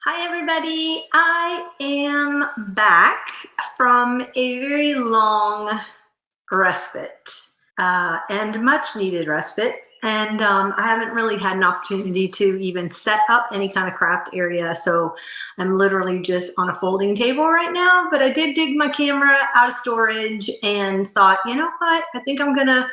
Hi everybody, I am back from a very long respite and much needed respite. And I haven't really had an opportunity to even set up any kind of craft area. So I'm literally just on a folding table right now, but I did dig my camera out of storage and thought, you know what, I think I'm gonna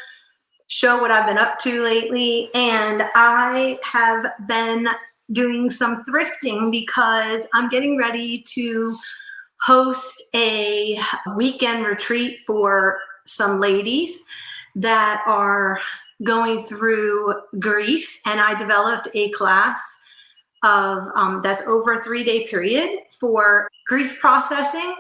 show what I've been up to lately. And I have been doing some thrifting because I'm getting ready to host a weekend retreat for some ladies that are going through grief. And I developed a class of that's over a 3-day period for grief processing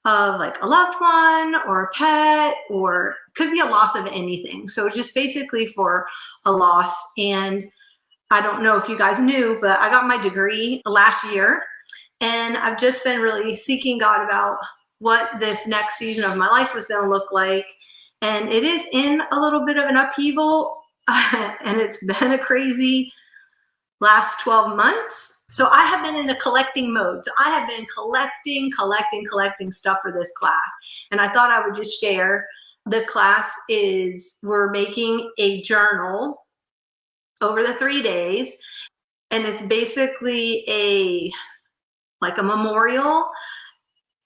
of like a loved one or a pet, or could be a loss of anything. So just basically for a loss. And I don't know if you guys knew, but I got my degree last year, and I've just been really seeking God about what this next season of my life was going to look like. And it is in a little bit of an upheaval, and it's been a crazy last 12 months. So I have been in the collecting mode. So I have been collecting stuff for this class. And I thought I would just share. The class is, we're making a journal over the 3 days. And it's basically like a memorial,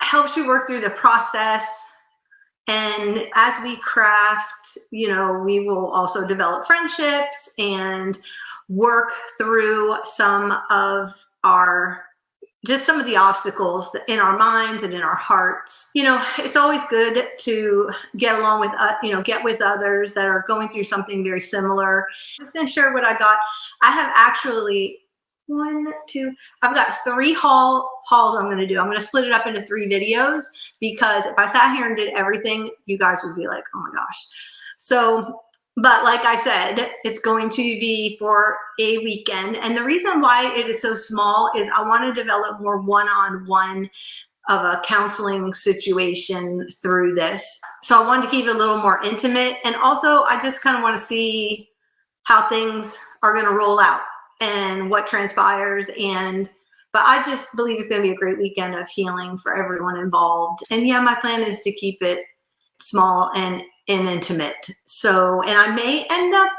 helps you work through the process. And as we craft, we will also develop friendships and work through some of the obstacles in our minds and in our hearts. It's always good to get along with, get with others that are going through something very similar. I'm just going to share what I got. I have actually I've got 3 hauls I'm going to do. I'm going to split it up into 3 videos, because if I sat here and did everything, you guys would be like, oh my gosh. So, but like I said, it's going to be for a weekend. And the reason why it is so small is I want to develop more one-on-one of a counseling situation through this. So I wanted to keep it a little more intimate. And also I just kind of want to see how things are going to roll out and what transpires. But I just believe it's going to be a great weekend of healing for everyone involved. And yeah, my plan is to keep it small and intimate. So, and I may end up,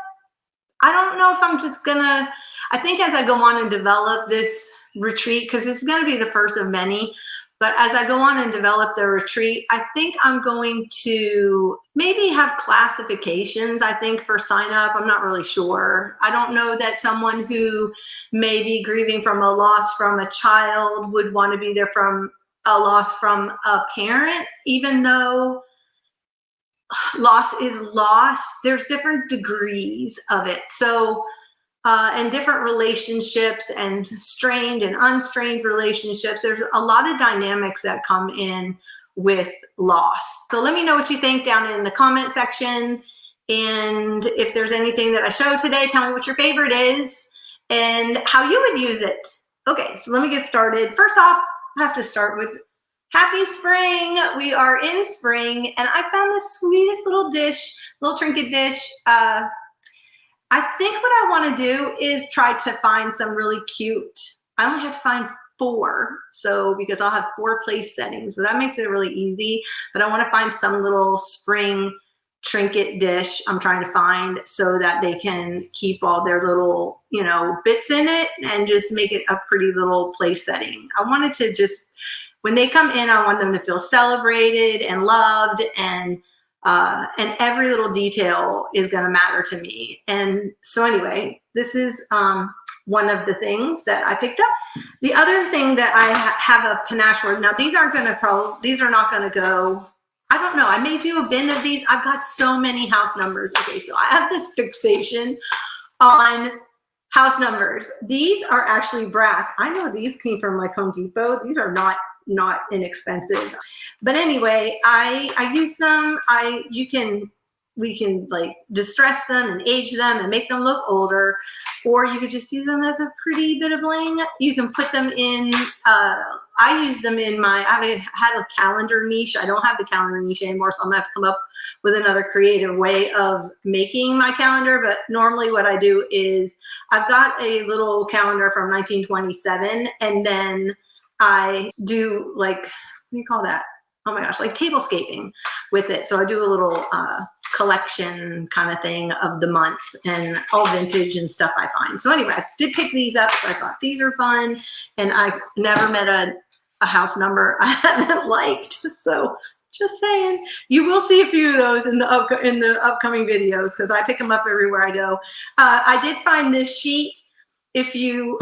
I don't know if I'm just gonna, I think as I go on and develop this retreat, because it's going to be the first of many, but as I go on and develop the retreat, I think I'm going to maybe have classifications, I think, for sign up. I'm not really sure. I don't know that someone who may be grieving from a loss from a child would want to be there from a loss from a parent, even though loss is loss. There's different degrees of it. So, and different relationships and strained and unstrained relationships. There's a lot of dynamics that come in with loss. So let me know what you think down in the comment section. And if there's anything that I showed today, tell me what your favorite is and how you would use it. Okay, so let me get started. First off, I have to start with happy spring. We are in spring, and I found the sweetest little dish, little trinket dish. I think what I want to do is try to find some really cute, I only have to find 4, so because I'll have 4 place settings, so that makes it really easy. But I want to find some little spring trinket dish I'm trying to find, so that they can keep all their little, bits in it and just make it a pretty little place setting. I wanted to just, when they come in, I want them to feel celebrated and loved, and every little detail is going to matter to me. And so anyway, this is one of the things that I picked up. The other thing that I have a panache for, now these are not going to go, I don't know, I may do a bin of these. I've got so many house numbers. Okay, so I have this fixation on house numbers. These are actually brass. I know these came from like Home Depot. These are not inexpensive. But anyway, I use them. You can like distress them and age them and make them look older, or you could just use them as a pretty bit of bling. You can put them in, I use them in I had a calendar niche. I don't have the calendar niche anymore, so I'm gonna have to come up with another creative way of making my calendar. But normally what I do is I've got a little calendar from 1927, and then I do like, what do you call that? Oh my gosh, like tablescaping with it. So I do a little collection kind of thing of the month and all vintage and stuff I find. So anyway, I did pick these up. So I thought these are fun. And I never met a house number I haven't liked. So just saying, you will see a few of those in the upcoming videos, because I pick them up everywhere I go. I did find this sheet. If you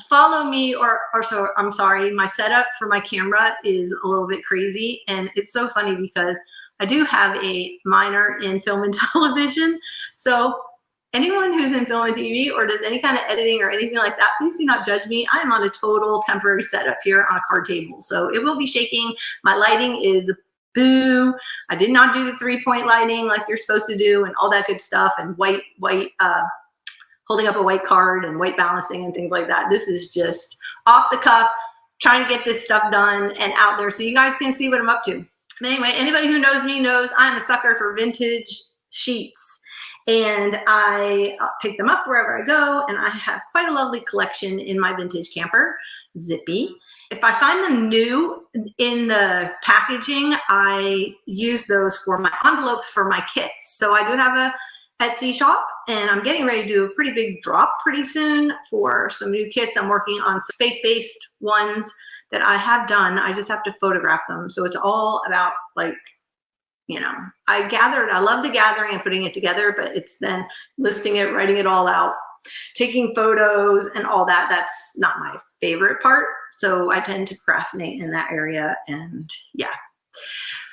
follow me, so I'm sorry, my setup for my camera is a little bit crazy, and it's so funny because I do have a minor in film and television. So anyone who's in film and TV or does any kind of editing or anything like that, please do not judge me. I am on a total temporary setup here on a card table, so it will be shaking. My lighting is boo. I did not do the 3-point lighting like you're supposed to do and all that good stuff, and white holding up a white card and white balancing and things like that. This is just off the cuff, trying to get this stuff done and out there so you guys can see what I'm up to. But anyway, anybody who knows me knows I'm a sucker for vintage sheets, and I pick them up wherever I go, and I have quite a lovely collection in my vintage camper, Zippy. If I find them new in the packaging, I use those for my envelopes for my kits. So I do have a Etsy shop, and I'm getting ready to do a pretty big drop pretty soon for some new kits. I'm working on some faith-based ones that I have done. I just have to photograph them. So it's all about, like, you know, I love the gathering and putting it together, but it's then listing it, writing it all out, taking photos and all that. That's not my favorite part. So I tend to procrastinate in that area, and yeah.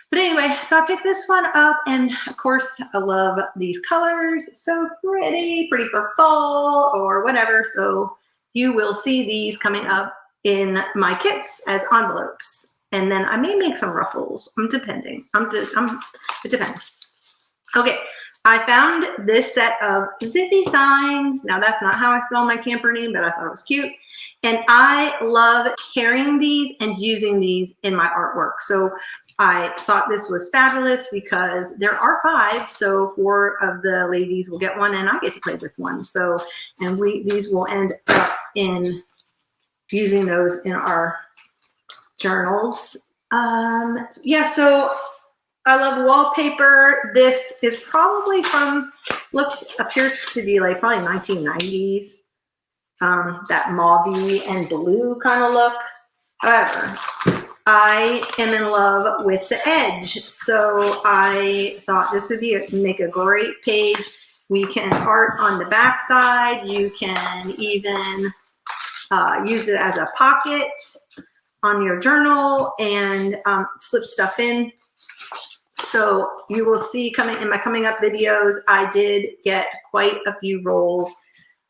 But anyway, so I picked this one up, and of course I love these colors. It's so pretty for fall or whatever. So you will see these coming up in my kits as envelopes. And then I may make some ruffles. It depends. Okay, I found this set of Zippy signs. Now that's not how I spell my camper name, but I thought it was cute. And I love tearing these and using these in my artwork. So I thought this was fabulous because there are 5, so 4 of the ladies will get one, and I get to play with one. So, and these will end up in using those in our journals. Yeah, so I love wallpaper. This is probably from, appears to be like probably 1990s. That mauve and blue kind of look. However, I am in love with the edge, so I thought this would make a great page. We can art on the back side. You can even use it as a pocket on your journal and slip stuff in. So you will see in my coming up videos, I did get quite a few rolls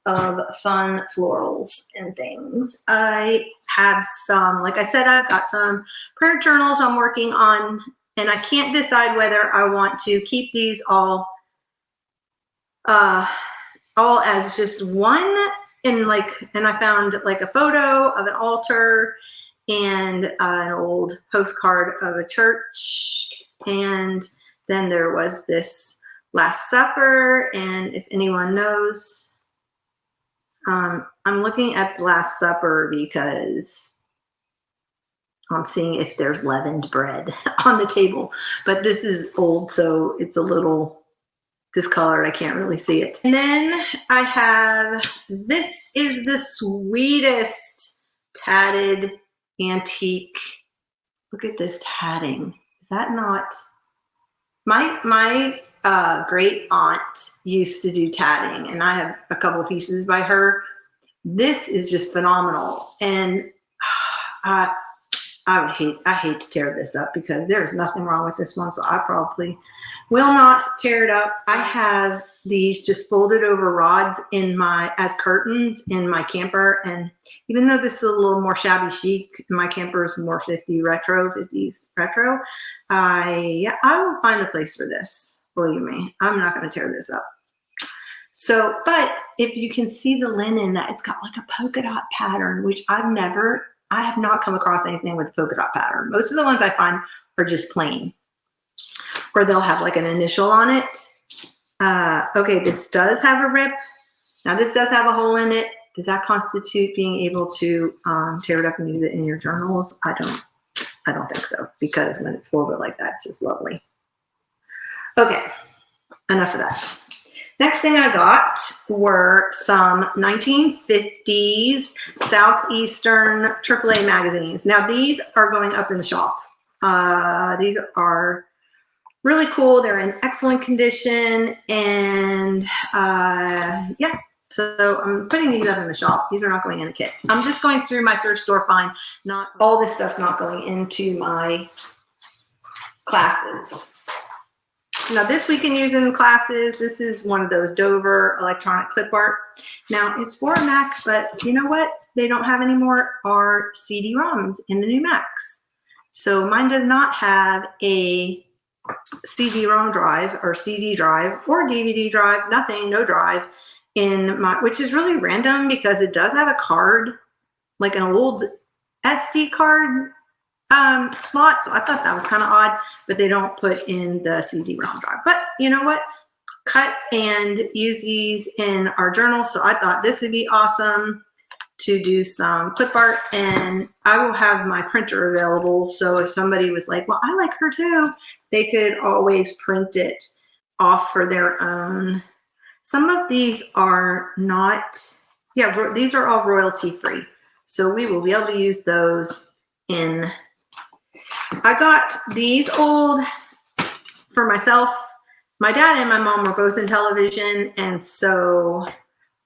of fun florals and things. I have some, like I said, I've got some prayer journals I'm working on, and I can't decide whether I want to keep these all as just one, and I found like a photo of an altar and an old postcard of a church, and then there was this Last Supper, and if anyone knows, I'm looking at the Last Supper because I'm seeing if there's leavened bread on the table, but this is old, so it's a little discolored. I can't really see it. And then I have, this is the sweetest tatted antique. Look at this tatting. Is that not, my great aunt used to do tatting, and I have a couple of pieces by her. This is just phenomenal, and I hate to tear this up because there's nothing wrong with this one, so I probably will not tear it up. I have these just folded over rods as curtains in my camper, and even though this is a little more shabby chic, my camper is more 50s retro. I will find a place for this. believe me, I'm not going to tear this up. So, but if you can see the linen, that it's got like a polka dot pattern, which I have not come across anything with a polka dot pattern. Most of the ones I find are just plain, or they'll have like an initial on it. Okay, this does have a rip. Now this does have a hole in it. Does that constitute being able to tear it up and use it in your journals? I don't think so, because when it's folded like that, it's just lovely. Okay, enough of that. Next thing I got were some 1950s Southeastern AAA magazines. Now these are going up in the shop. These are really cool. They're in excellent condition, and yeah. So I'm putting these up in the shop. These are not going in a kit. I'm just going through my thrift store find. Not all this stuff's not going into my classes. Now this we can use in classes. This is one of those Dover electronic clip art. Now it's for a Mac, but you know what they don't have anymore are CD-ROMs in the new Macs. So mine does not have a CD-ROM drive or CD drive or DVD drive, nothing, no drive in my, which is really random because it does have a card, like an old SD card slot. So I thought that was kind of odd, but they don't put in the CD-ROM drive. But you know what? Cut and use these in our journal. So I thought this would be awesome to do some clip art, and I will have my printer available. So if somebody was like, well, I like her too, they could always print it off for their own. Some of these are not, yeah, these are all royalty free. So we will be able to use those in, I got these old for myself. My dad and my mom were both in television, and so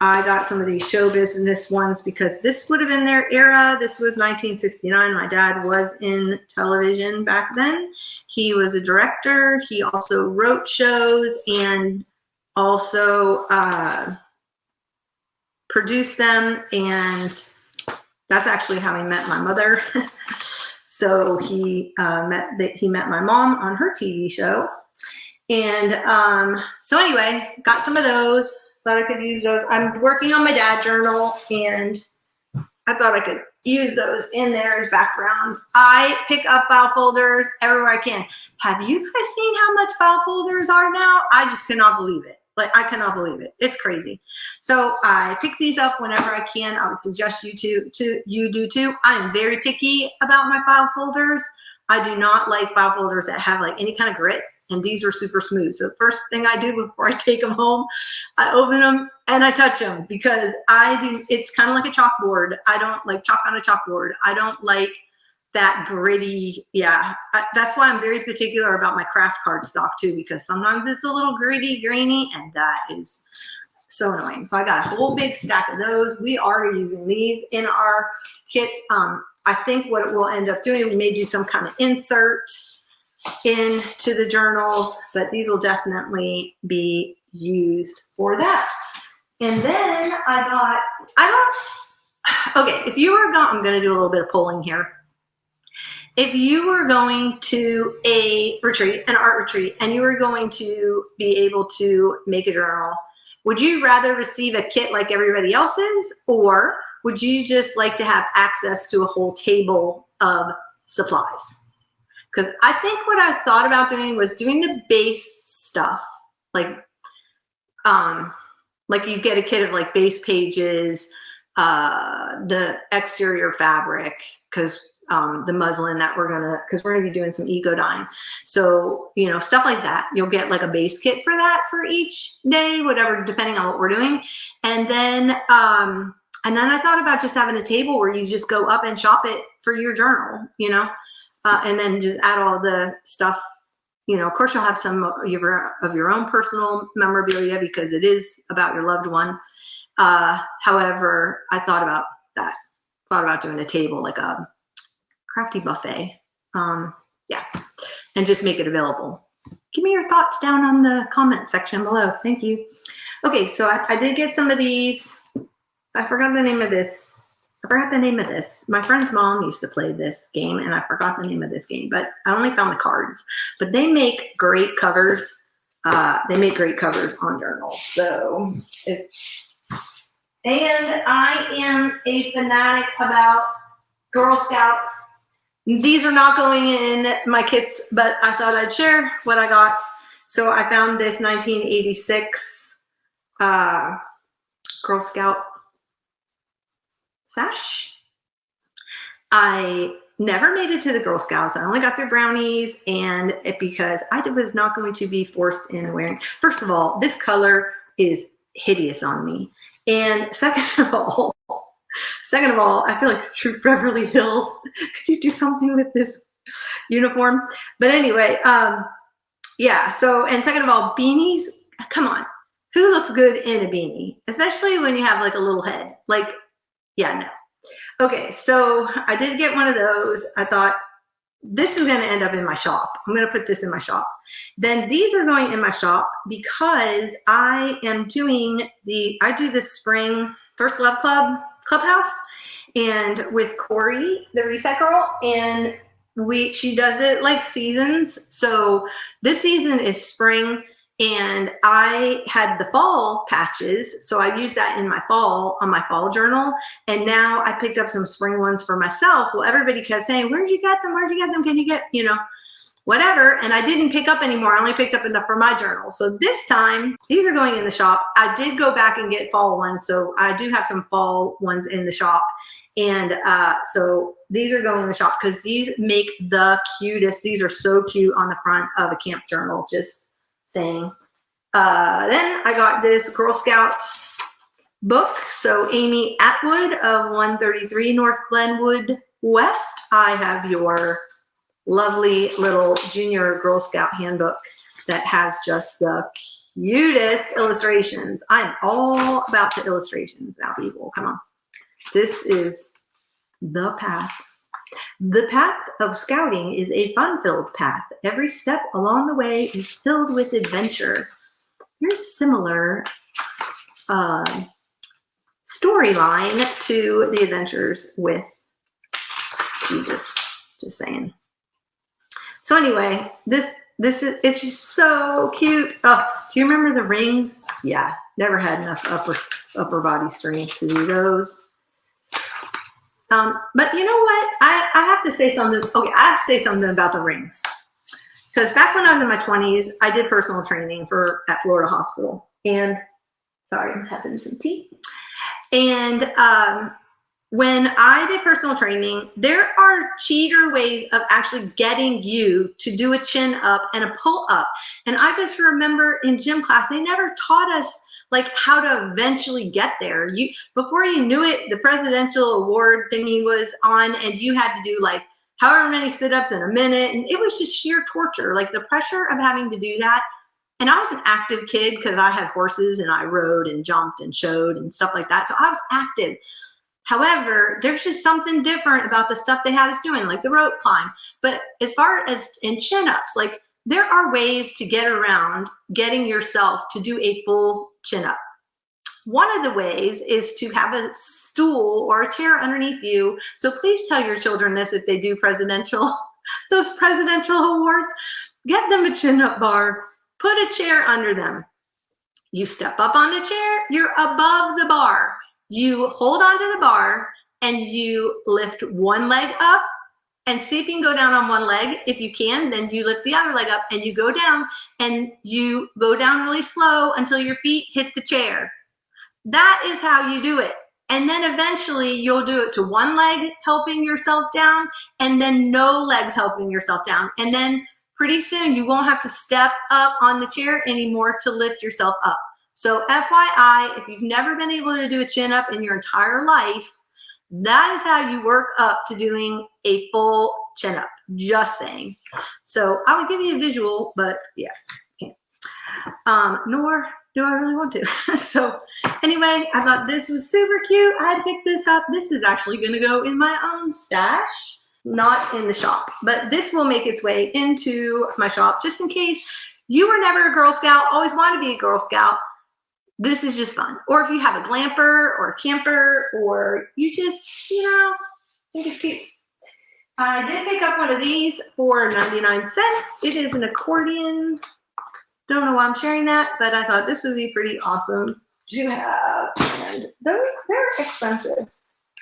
I got some of these show business ones because this would have been their era. This was 1969. My dad was in television back then. He was a director. He also wrote shows and also produced them, and that's actually how he met my mother. So he met my mom on her TV show, and so anyway, got some of those. Thought I could use those. I'm working on my dad journal, and I thought I could use those in there as backgrounds. I pick up file folders everywhere I can. Have you guys seen how much file folders are now? I just cannot believe it. Like, I cannot believe it. It's crazy. So I pick these up whenever I can. I would suggest you do too. I am very picky about my file folders. I do not like file folders that have like any kind of grit, and these are super smooth. So the first thing I do before I take them home, I open them and I touch them, because it's kind of like a chalkboard. I don't like chalk on a chalkboard. I don't like that gritty. Yeah, that's why I'm very particular about my craft card stock too, because sometimes it's a little gritty, grainy, and that is so annoying. So I got a whole big stack of those. We are using these in our kits. I think what we'll end up doing, we may do some kind of insert into the journals, but these will definitely be used for that. And then okay, if you were going, I'm going to do a little bit of polling here. If you were going to a retreat, an art retreat, and you were going to be able to make a journal, would you rather receive a kit like everybody else's, or would you just like to have access to a whole table of supplies? Because I think what I thought about doing was doing the base stuff, like you get a kit of like base pages, the exterior fabric, because the muslin that we're gonna be doing some eco dyeing. So, you know, stuff like that. You'll get like a base kit for that for each day, whatever, depending on what we're doing. And then I thought about just having a table where you just go up and shop it for your journal, you know, and then just add all the stuff. You know, of course, you'll have some of your own personal memorabilia because it is about your loved one. However, I thought about that. Thought about doing a table, like a crafty buffet. Yeah, and just make it available. Give me your thoughts down on the comment section below. Thank you. Okay, so I did get some of these. I forgot the name of this. My friend's mom used to play this game, and I forgot the name of this game, but I only found the cards. But they make great covers They make great covers on journals. So, and I am a fanatic about Girl Scouts. These are not going in my kits, but I thought I'd share what I got. So I found this 1986 Girl Scout sash. I never made it to the Girl Scouts. I only got their brownies, and because I was not going to be forced into wearing. First of all, this color is hideous on me. And second of all, I feel like Troop Beverly Hills. Could you do something with this uniform? But anyway, yeah. So, and second of all, beanies. Come on, who looks good in a beanie? Especially when you have like a little head. Like, yeah, no. Okay, so I did get one of those. I thought this is going to end up in my shop. I'm going to put this in my shop. Then these are going in my shop because I am doing I do the spring First Love Clubhouse, and with Corey, the Reset Girl, and she does it like seasons. So this season is spring, and I had the fall patches, so I used that in my fall, on my fall journal, and now I picked up some spring ones for myself. Well, everybody kept saying, where'd you get them? Where'd you get them? Can you get, whatever. And I didn't pick up anymore. I only picked up enough for my journal. So this time, these are going in the shop. I did go back and get fall ones, so I do have some fall ones in the shop. And so these are going in the shop because these make the cutest. These are so cute on the front of a camp journal, just saying. Then I got this Girl Scout book. So Amy Atwood of 133 North Glenwood West. I have your lovely little junior Girl Scout handbook that has just the cutest illustrations. I'm all about the illustrations now, people. Come on. This is the path. The path of scouting is a fun-filled path. Every step along the way is filled with adventure. Here's similar storyline to the Adventures with Jesus. Just saying. So anyway, it's just so cute. Oh, do you remember the rings? Yeah, never had enough upper body strength to do those. But you know what? I have to say something. Okay, I have to say something about the rings. Because back when I was in my 20s, I did personal training at Florida Hospital. And sorry, I'm having some tea. And when I did personal training, there are cheater ways of actually getting you to do a chin up and a pull up. And I just remember in gym class, they never taught us like how to eventually get there. Before you knew it, the presidential award thingy was on, and you had to do like however many sit-ups in a minute. And it was just sheer torture, like the pressure of having to do that. And I was an active kid because I had horses and I rode and jumped and showed and stuff like that. So I was active. However, there's just something different about the stuff they had us doing, like the rope climb. But as far as in chin-ups, like there are ways to get around getting yourself to do a full chin-up. One of the ways is to have a stool or a chair underneath you. So please tell your children this if they do those presidential awards. Get them a chin-up bar. Put a chair under them. You step up on the chair, you're above the bar. You hold onto the bar and you lift one leg up and see if you can go down on one leg. If you can, then you lift the other leg up and you go down, and you go down really slow until your feet hit the chair. That is how you do it. And then eventually you'll do it to one leg helping yourself down, and then no legs helping yourself down. And then pretty soon you won't have to step up on the chair anymore to lift yourself up. So FYI, if you've never been able to do a chin up in your entire life, that is how you work up to doing a full chin up. Just saying. So I would give you a visual, but yeah, can't. Nor do I really want to. So anyway, I thought this was super cute. I had to pick this up. This is actually going to go in my own stash, not in the shop, but this will make its way into my shop just in case you were never a Girl Scout, always wanted to be a Girl Scout. This is just fun. Or if you have a glamper or a camper, or you just, think it's cute. I did pick up one of these for 99 cents. It is an accordion Don't know why I'm sharing that, but I thought this would be pretty awesome to have, and they're expensive.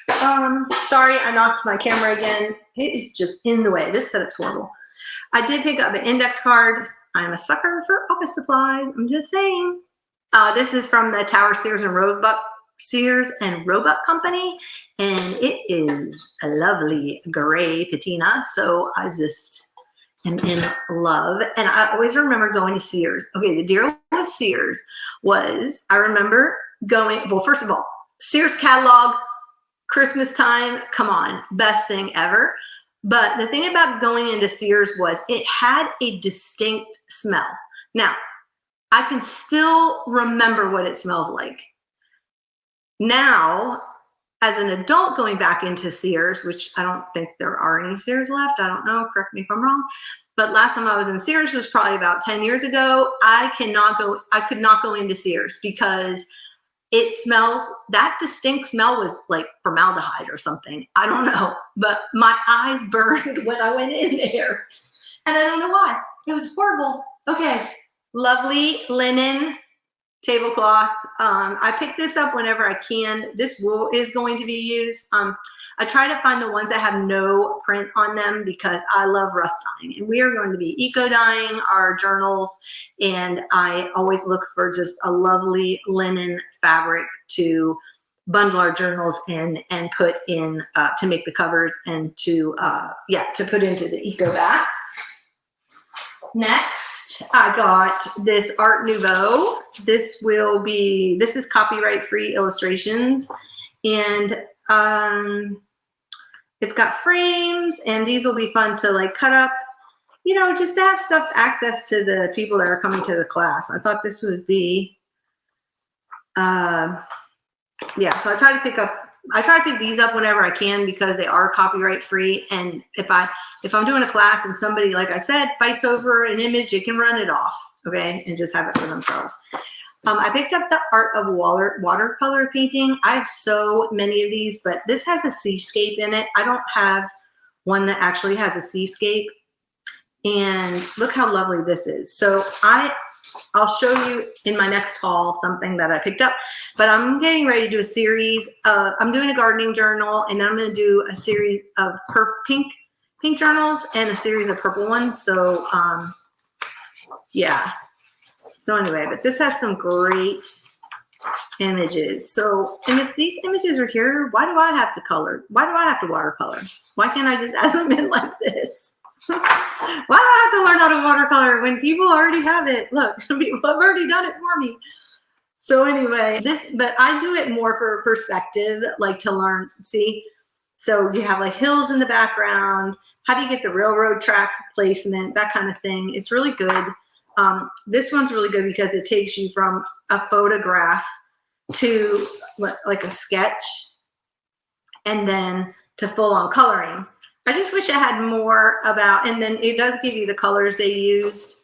Sorry, I knocked my camera again. It is just in the way. This setup's horrible. I did pick up an index card. I'm a sucker for office supplies. I'm just saying. This is from the Tower Sears and Roebuck Company, and it is a lovely gray patina. So I just am in love. And I always remember going to Sears. Okay, the deal with Sears was, I remember going, well, first of all, Sears catalog, Christmas time, come on, best thing ever. But the thing about going into Sears was it had a distinct smell. Now, I can still remember what it smells like. Now, as an adult going back into Sears, which I don't think there are any Sears left, I don't know, correct me if I'm wrong, but last time I was in Sears was probably about 10 years ago. I could not go into Sears because it smells, that distinct smell was like formaldehyde or something. I don't know, but my eyes burned when I went in there. And I don't know why. It was horrible. Okay, lovely linen tablecloth. I pick this up whenever I can. This wool is going to be used. I try to find the ones that have no print on them because I love rust dyeing, and we are going to be eco dyeing our journals, and I always look for just a lovely linen fabric to bundle our journals in and put in to make the covers and to put into the eco bag. Next, I got this Art Nouveau. This is copyright free illustrations, and it's got frames, and these will be fun to like cut up, you know, just to have stuff access to the people that are coming to the class. I thought this would be, so I try to pick these up whenever I can because they are copyright free. And if I'm doing a class and somebody, like I said, fights over an image, they can run it off, okay, and just have it for themselves. I picked up the Art of Watercolor Painting. I have so many of these, but this has a seascape in it. I don't have one that actually has a seascape. And look how lovely this is. So I'll show you in my next haul something that I picked up, but I'm getting ready to do a series. I'm doing a gardening journal, and then I'm going to do a series of pink journals and a series of purple ones. So yeah. So anyway, but this has some great images. So, and if these images are here, why do I have to color? Why do I have to watercolor? Why can't I just add them in like this? Why do I have to learn how to watercolor when people already have it? Look, people have already done it for me. So anyway, but I do it more for perspective, like to learn, see? So you have like hills in the background. How do you get the railroad track placement? That kind of thing. It's really good. This one's really good because it takes you from a photograph to like a sketch and then to full on coloring. I just wish I had more about, and then it does give you the colors they used,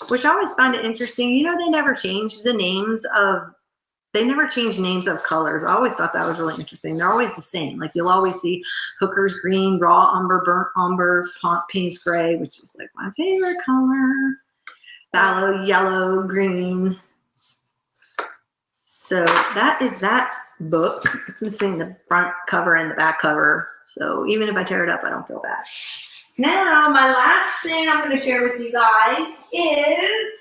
which I always find it interesting. You know, they never changed names of colors. I always thought that was really interesting. They're always the same. Like you'll always see Hooker's green, raw umber, burnt umber, Payne's gray, which is like my favorite color. Fallow, yellow, green. So that is that book. It's missing the front cover and the back cover. So even if I tear it up, I don't feel bad. Now, my last thing I'm going to share with you guys is,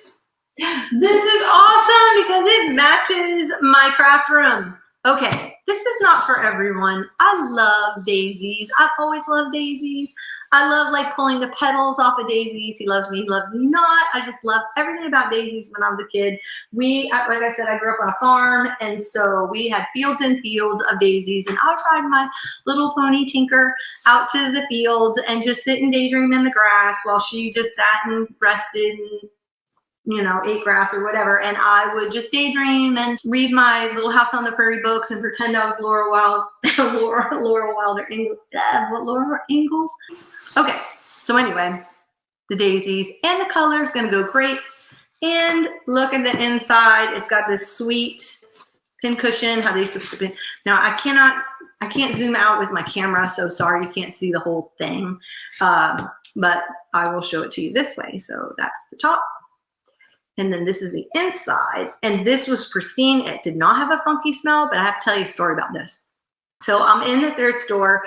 this is awesome because it matches my craft room. Okay, this is not for everyone. I love daisies. I've always loved daisies. I love like pulling the petals off of daisies. He loves me not. I just love everything about daisies when I was a kid. Like I said, I grew up on a farm, and so we had fields and fields of daisies, and I would ride my little pony Tinker out to the fields and just sit and daydream in the grass while she just sat and rested and, you know, ate grass or whatever. And I would just daydream and read my Little House on the Prairie books and pretend I was Laura Ingalls. Okay, so anyway, the daisies and the color is going to go great. And look at the inside. It's got this sweet pin cushion. How they used to put the pin. Now I can't zoom out with my camera, so sorry you can't see the whole thing. But I will show it to you this way. So that's the top. And then this is the inside. And this was pristine. It did not have a funky smell, but I have to tell you a story about this. So I'm in the thrift store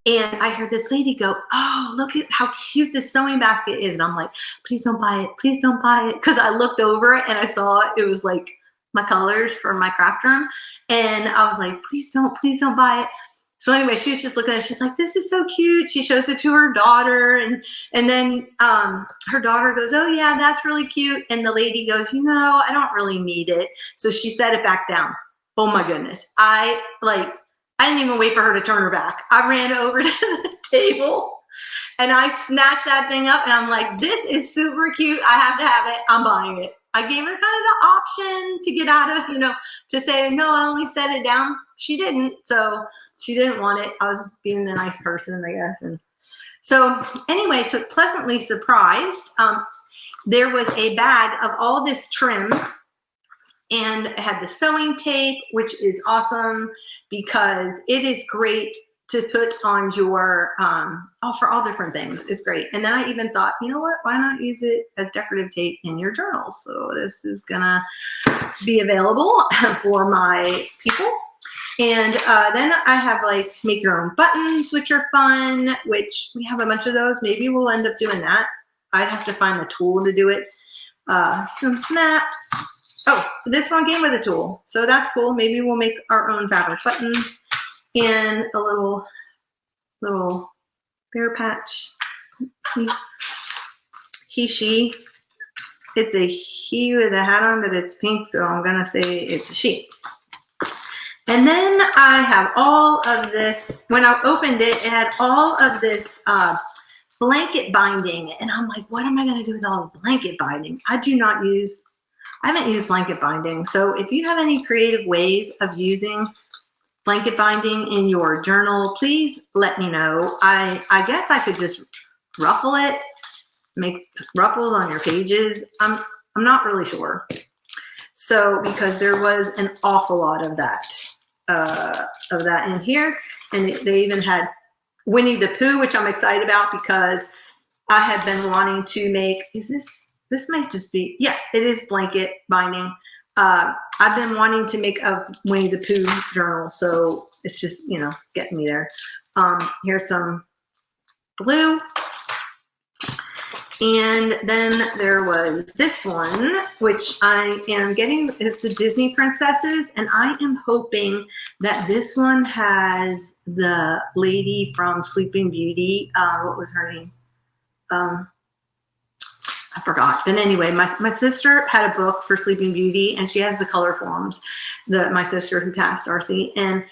and I hear this lady go, oh, look at how cute this sewing basket is. And I'm like, please don't buy it. Please don't buy it. Because I looked over and I saw it was like my colors for my craft room. And I was like, please don't buy it. So anyway, she was just looking at it. She's like, this is so cute. She shows it to her daughter. And then her daughter goes, oh yeah, that's really cute. And the lady goes, you know, I don't really need it. So she set it back down. Oh my goodness. I didn't even wait for her to turn her back. I ran over to the table and I snatched that thing up and I'm like, this is super cute. I have to have it. I'm buying it. I gave her kind of the option to get out of, you know, to say, no, I only set it down. She didn't. So she didn't want it. I was being the nice person, I guess. And so anyway, so pleasantly surprised. There was a bag of all this trim and it had the sewing tape, which is awesome because it is great to put on your, for all different things. It's great. And then I even thought, you know what, why not use it as decorative tape in your journal? So this is gonna be available for my people. And then I have like make your own buttons, which are fun, which we have a bunch of those. Maybe we'll end up doing that. I'd have to find the tool to do it. Some snaps. Oh, this one came with a tool. So that's cool. Maybe we'll make our own fabric buttons and a little bear patch. He, she. It's a he with a hat on, but it's pink. So I'm going to say it's a she. And then I have all of this. When I opened it, it had all of this blanket binding. And I'm like, what am I going to do with all the blanket binding? I haven't used blanket binding. So if you have any creative ways of using blanket binding in your journal, please let me know. I guess I could just ruffle it, make ruffles on your pages. I'm not really sure. So because there was an awful lot of that in here. And they even had Winnie the Pooh, which I'm excited about because I have been wanting to make, this might just be, yeah, it is blanket binding. I've been wanting to make a Winnie the Pooh journal, so it's just, you know, getting me there. Here's some blue. And then there was this one, which I am getting, it's the Disney princesses, and I am hoping that this one has the lady from Sleeping Beauty. What was her name? I forgot. But anyway, my sister had a book for Sleeping Beauty, and she has the color forms. My sister who cast Darcy, and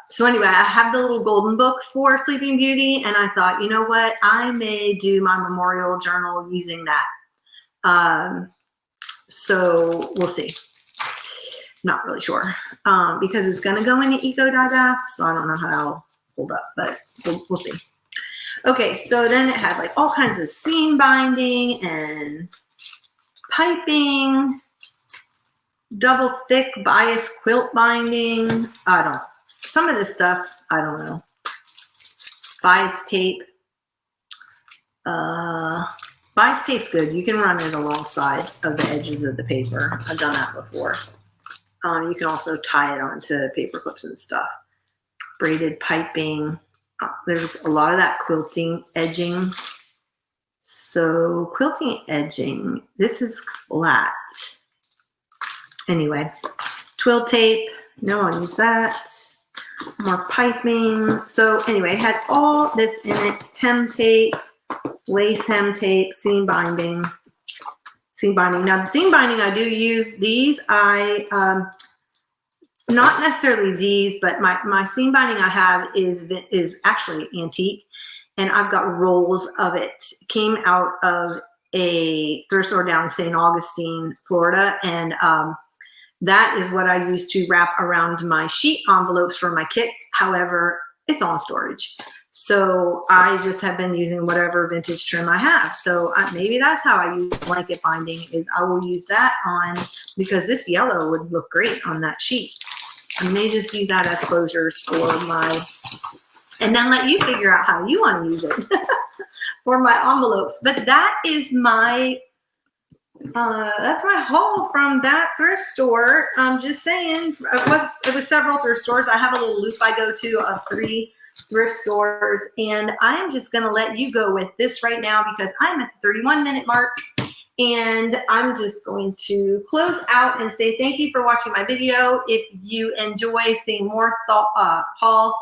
so anyway, I have the little golden book for Sleeping Beauty, and I thought, you know what, I may do my memorial journal using that. So we'll see. Not really sure because it's going to go into Eco Dye Bath, so I don't know how that'll hold up, but we'll see. Okay, so then it had like all kinds of seam binding and piping, double thick bias quilt binding. Some of this stuff, I don't know. Bias tape. Bias tape's good. You can run it alongside of the edges of the paper. I've done that before. You can also tie it onto paper clips and stuff. Braided piping. There's a lot of that quilting edging. So quilting edging, this is flat. Anyway, twill tape, no one used that. More piping. So anyway, it had all this in it. Hem tape, lace hem tape, seam binding. Seam binding. Now the seam binding, I do use these. Not necessarily these, but my seam binding I have is actually antique, and I've got rolls of it. It came out of a thrift store down in St. Augustine, Florida, and that is what I use to wrap around my sheet envelopes for my kits. However, it's on storage. So I just have been using whatever vintage trim I have. So maybe that's how I use blanket binding, is I will use that on, because this yellow would look great on that sheet. I may just use that as closures for my, and then let you figure out how you want to use it for my envelopes. But that is my that's my haul from that thrift store. I'm just saying, it was several thrift stores. I have a little loop I go to of 3 thrift stores, and I'm just going to let you go with this right now because I'm at the 31-minute mark, and I'm just going to close out and say thank you for watching my video. If you enjoy seeing more haul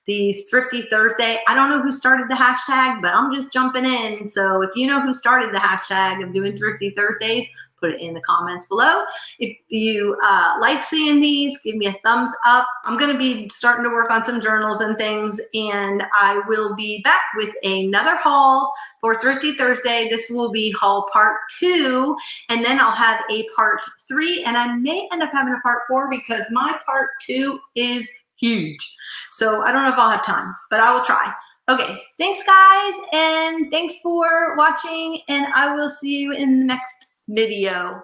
these Thrifty Thursday. I don't know who started the hashtag, but I'm just jumping in. So if you know who started the hashtag of doing Thrifty Thursdays, put it in the comments below. If you like seeing these, give me a thumbs up. I'm going to be starting to work on some journals and things, and I will be back with another haul for Thrifty Thursday. This will be haul part 2, and then I'll have a part 3, and I may end up having a part 4 because my part 2 is huge. So I don't know if I'll have time, but I will try. Okay, thanks guys, and thanks for watching, and I will see you in the next video.